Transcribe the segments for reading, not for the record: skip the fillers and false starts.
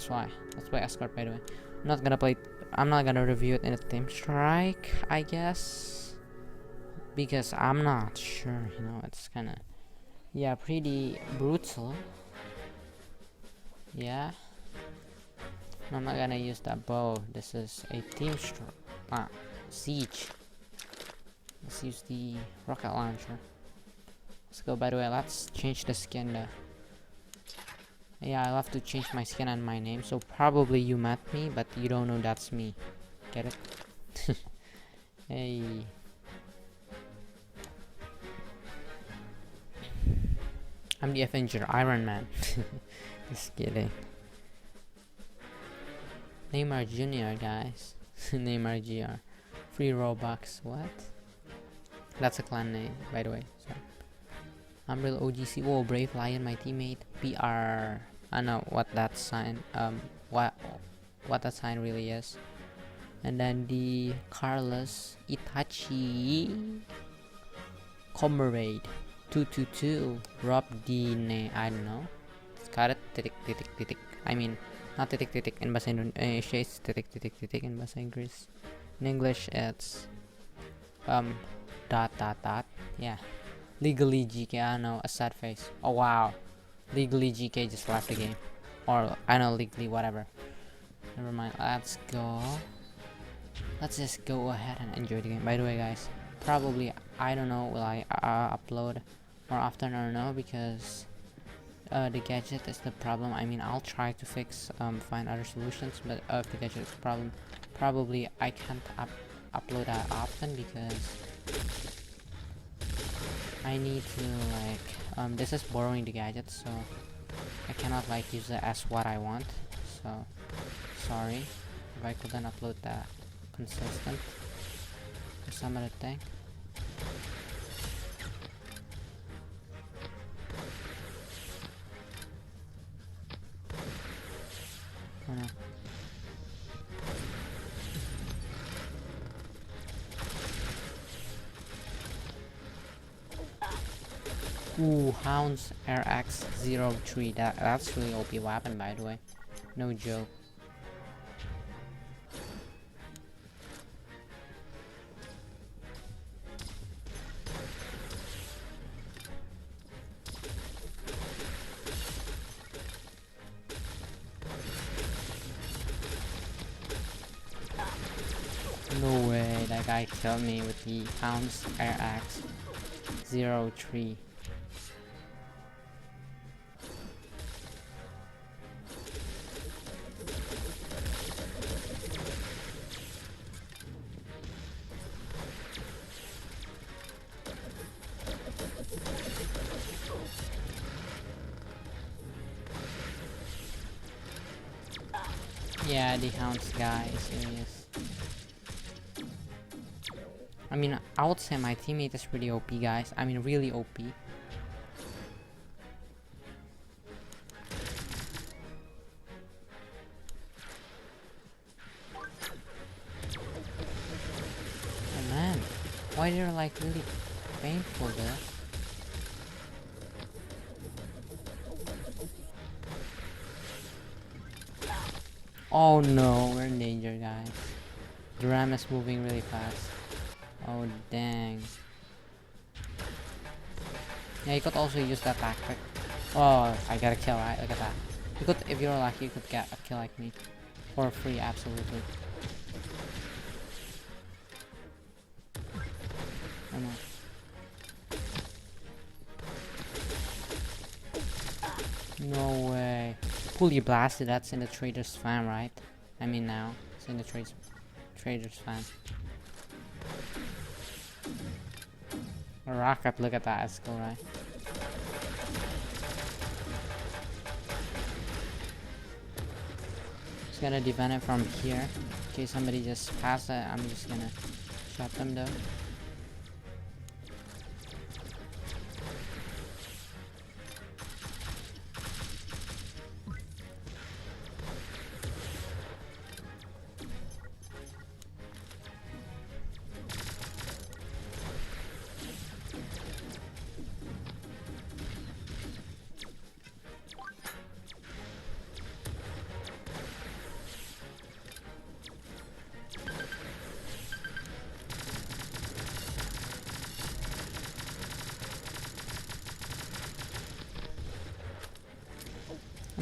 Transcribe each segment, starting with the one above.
That's why. Let's play escort, by the way. I'm not gonna review it in a team strike, I guess, because I'm not sure. You know, it's kind of, yeah, pretty brutal. Yeah. I'm not gonna use that bow. This is a team strike. Siege. Let's use the rocket launcher. Let's go. By the way, let's change the skin though. Yeah, I'll have to change my skin and my name. So probably you met me, but you don't know that's me. Get it? Hey. I'm the Avenger, Iron Man. Just kidding. Neymar Jr. guys. Neymar Jr. Free Robux. What? That's a clan name, by the way. Sorry. I'm real OGC. Whoa, Brave Lion, my teammate. PR. I know what that sign. What that sign really is. And then the Carlos Itachi Comrade 222. Rob the name. I don't know. Got it. Titik. I mean, not titik in bahasa Indonesia. It's titik in bahasa Inggris. In English, it's dot. Yeah. Legally GK. I know, a sad face. Oh wow. Legally GK just left the game. Or I know, legally whatever. Never mind. Let's go. Let's just go ahead and enjoy the game. By the way, guys, probably I don't know will I upload more often or no, because the gadget is the problem. I mean, I'll try to find other solutions, but if the gadget is the problem, probably I can't upload that often because I need to like this is borrowing the gadget, so I cannot like use it as what I want. So sorry if I couldn't upload that consistent or some other thing. Oh no. Ooh, Hounds RX03. That's really OP weapon, by the way. No joke. No way, that guy killed me with the Hounds RX03. Yeah, the Hounds guy is serious. I mean, I would say my teammate is pretty OP, guys. I mean, really OP. Oh man, why they're like really painful there? Oh no, we're in danger, guys. The ram is moving really fast. Oh dang. Yeah, you could also use that tactic. Oh, I got a kill, right? Look at that. You could, if you're lucky, you could get a kill like me. For free, absolutely. Oh no. No way. Fully blasted, that's in the trader's fan, right? I mean now. It's in the trader's fan. A rocket, look at that, that's cool, right? Just gonna defend it from here. In case somebody just passed it, I'm just gonna shot them though.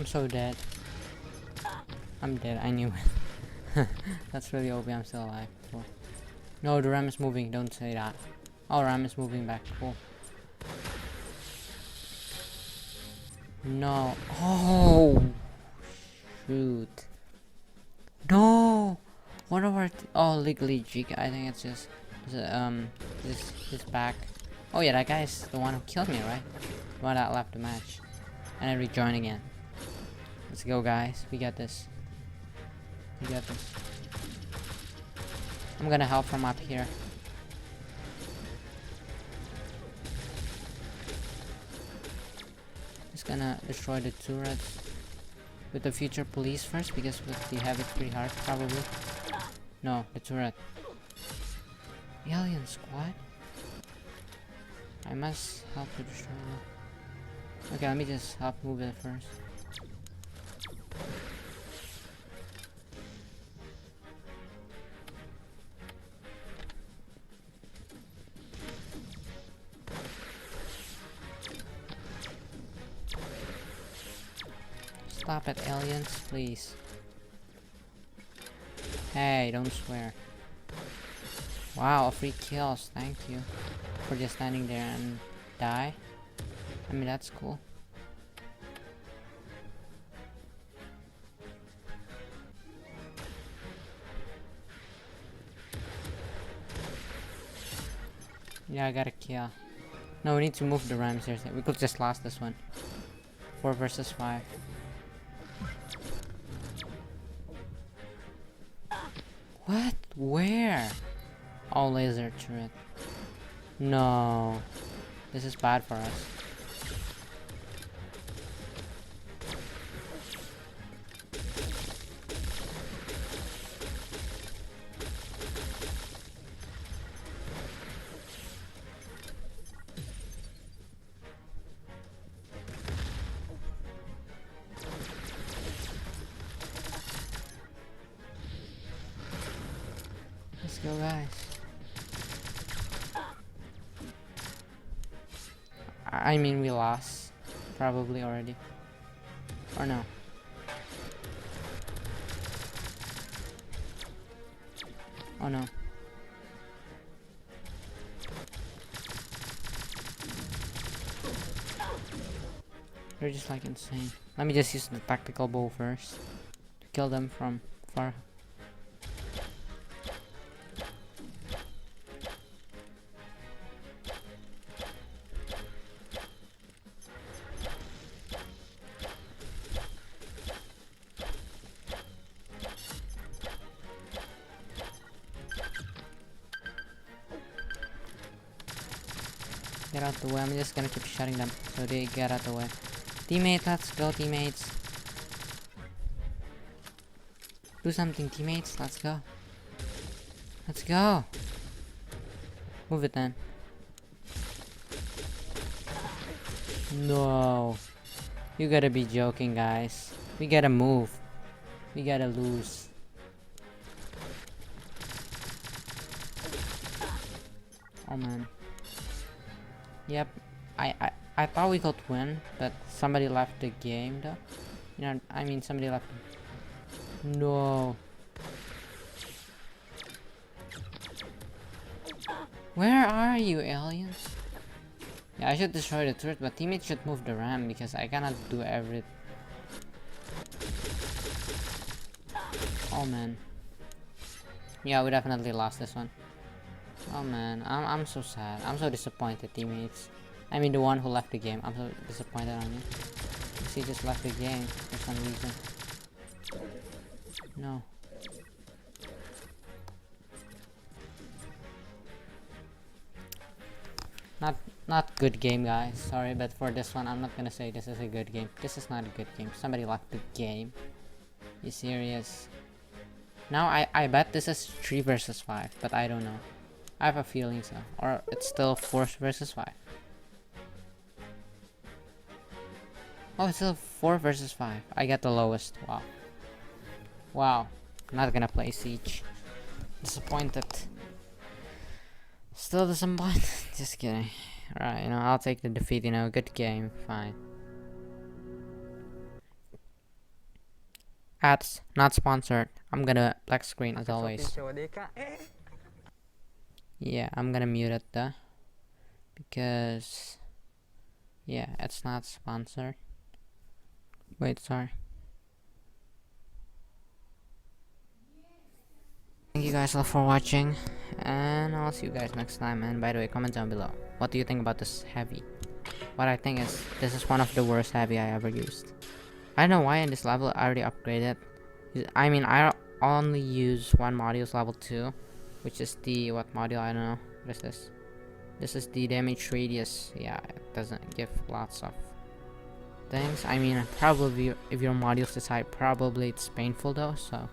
I'm so dead. I'm dead, I knew it. That's really OP, I'm still alive. Cool. No, the ram is moving, don't say that. Oh, ram is moving back, cool. No. Oh! Shoot. No! One of our... oh, legally jig. I think it's just... this back. Oh yeah, that guy is the one who killed me, right? The one that left the match. And I rejoin again. Let's go, guys. We got this. We got this. I'm gonna help from up here. Just gonna destroy the turrets with the future police first, because with the heavy it's pretty hard, probably. No, the turret. Alien squad? I must help to destroy that. Okay, let me just help move it first. Stop it, aliens, please. Hey, don't swear. Wow, free kills, thank you. For just standing there and die. I mean, that's cool. Yeah, I got a kill. No, we need to move the ram, seriously. We could just last this one. 4 versus 5. What? Where? Oh, laser turret. No. This is bad for us. Let's go, guys. I mean, we lost. Probably already. Or no. Oh no. They're just like insane. Let me just use the tactical bow first. To kill them from far. Get out the way. I'm just gonna keep shutting them so they get out the way. Teammate, let's go, teammates. Do something, teammates. Let's go. Let's go. Move it then. No. You gotta be joking, guys. We gotta move. We gotta lose. Oh man. Yep, I thought we could win, but somebody left the game though. You know, I mean somebody left. No. Where are you, aliens? Yeah, I should destroy the turret, but teammates should move the ram because I cannot do everything. Oh man. Yeah, we definitely lost this one. Oh man, I'm so sad. I'm so disappointed, teammates. I mean the one who left the game. I'm so disappointed on you. He just left the game for some reason. No. Not good game, guys. Sorry, but for this one I'm not gonna say this is a good game. This is not a good game. Somebody left the game. You serious? Now I bet this is 3 versus 5, but I don't know. I have a feeling so. Or it's still 4 versus 5. Oh, it's still 4 versus 5. I got the lowest. Wow. Wow. Not gonna play Siege. Disappointed. Still disappointed. Just kidding. Alright, you know, I'll take the defeat, you know. Good game. Fine. Ads not sponsored. I'm gonna black screen as always. Yeah, I'm gonna mute it though, because yeah, it's not sponsored. Wait, sorry. Thank you guys all for watching, and I'll see you guys next time. And by the way, comment down below, what do you think about this heavy? What I think is, this is one of the worst heavy I ever used. I don't know why in this level I already upgraded. I mean, I only use one module level 2, which is the, what module, I don't know. What is this? This is the damage radius. Yeah, it doesn't give lots of things. I mean, probably if your modules decide, probably it's painful though, so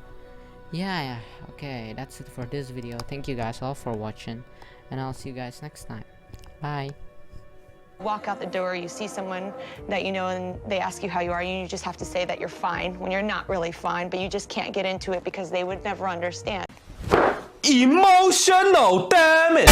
yeah, okay, that's it for this video. Thank you guys all for watching, and I'll see you guys next time. Bye. Walk out the door, you see someone that you know and they ask you how you are, and you just have to say that you're fine when you're not really fine, but you just can't get into it because they would never understand. Emotional damage.